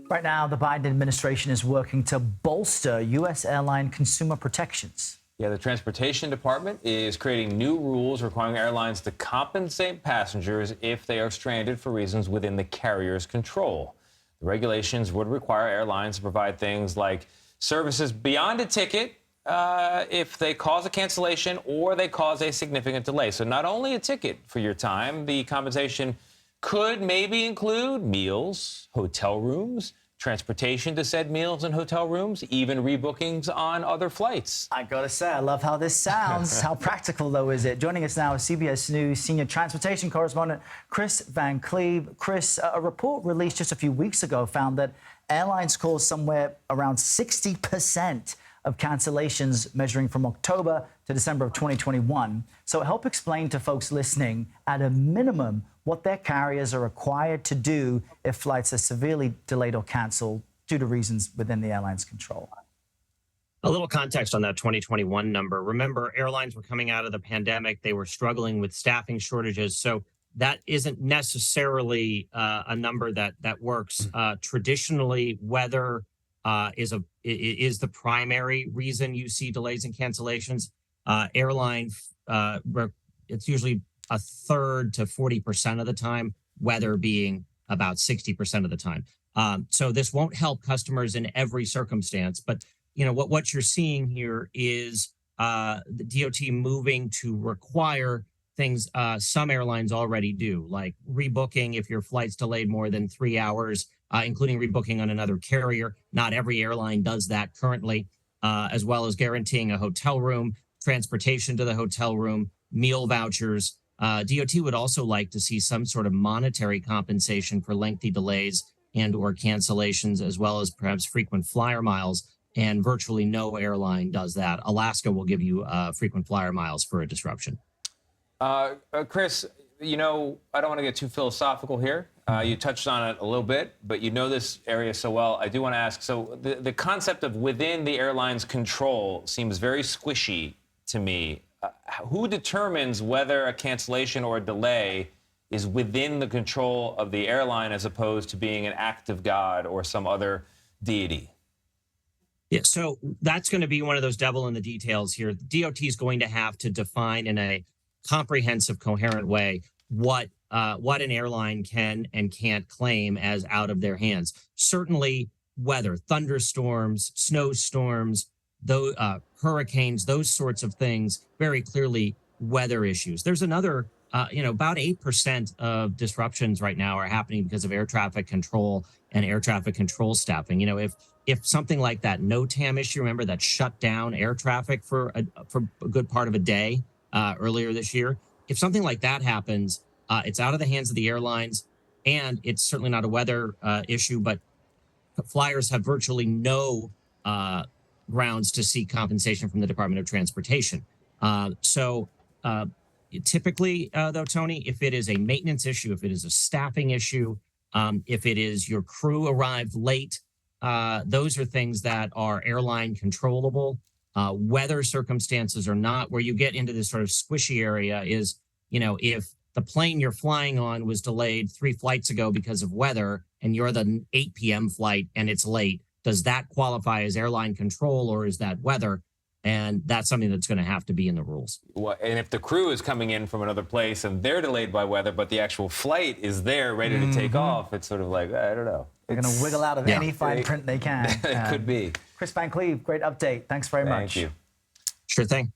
Right now, the Biden administration is working to bolster U.S. airline consumer protections. Yeah, the Transportation Department is creating new rules requiring airlines to compensate passengers if they are stranded for reasons within the carrier's control. The regulations would require airlines to provide things like services beyond a ticket if they cause a cancellation or they cause a significant delay. So not only a ticket for your time, the compensation could maybe include meals, hotel rooms, transportation to said meals and hotel rooms, even rebookings on other flights. I gotta say, I love how this sounds. How practical, though, is it? Joining us now is CBS News senior transportation correspondent Kris Van Cleave. Kris, a report released just a few weeks ago found that airlines caused somewhere around 60% of cancellations measuring from October to December of 2021. So help explain to folks listening, at a minimum, what their carriers are required to do if flights are severely delayed or canceled due to reasons within the airline's control. A little context on that 2021 number. Remember, airlines were coming out of the pandemic. They were struggling with staffing shortages. So that isn't necessarily a number that works. Traditionally, weather is the primary reason you see delays and cancellations. It's usually a third to 40% of the time, weather being about 60% of the time. So this won't help customers in every circumstance. But you know what you're seeing here is the DOT moving to require things some airlines already do, like rebooking if your flight's delayed more than 3 hours, including rebooking on another carrier. Not every airline does that currently, as well as guaranteeing a hotel room, transportation to the hotel room, meal vouchers. DOT would also like to see some sort of monetary compensation for lengthy delays and or cancellations, as well as perhaps frequent flyer miles. And virtually no airline does that. Alaska will give you frequent flyer miles for a disruption. Kris, you know, I don't want to get too philosophical here. You touched on it a little bit, but you know this area so well. I do want to ask, so the concept of within the airline's control seems very squishy to me. Who determines whether a cancellation or a delay is within the control of the airline as opposed to being an act of God or some other deity? Yeah, so that's going to be one of those devil in the details here. DOT is going to have to define in a comprehensive, coherent way what an airline can and can't claim as out of their hands. Certainly weather, thunderstorms, snowstorms, hurricanes, those sorts of things, very clearly weather issues. There's another, about 8% of disruptions right now are happening because of air traffic control and air traffic control staffing. You know, if something like that NOTAM issue, remember, that shut down air traffic for a good part of a day earlier this year. If something like that happens, it's out of the hands of the airlines, and it's certainly not a weather issue, but flyers have virtually no grounds to seek compensation from the Department of Transportation. Typically, though, Tony, if it is a maintenance issue, if it is a staffing issue, if it is your crew arrived late, those are things that are airline controllable. Weather circumstances are not. Where you get into this sort of squishy area is, you know, if the plane you're flying on was delayed 3 flights ago because of weather and you're the 8 p.m. flight and it's late, does that qualify as airline control or is that weather? And that's something that's going to have to be in the rules. Well, and if the crew is coming in from another place and they're delayed by weather, but the actual flight is there ready to take off, it's sort of like, I don't know. They're going to wiggle out of any fine print they can. It could be. Kris Van Cleave, great update. Thanks very much. Thank you. Sure thing.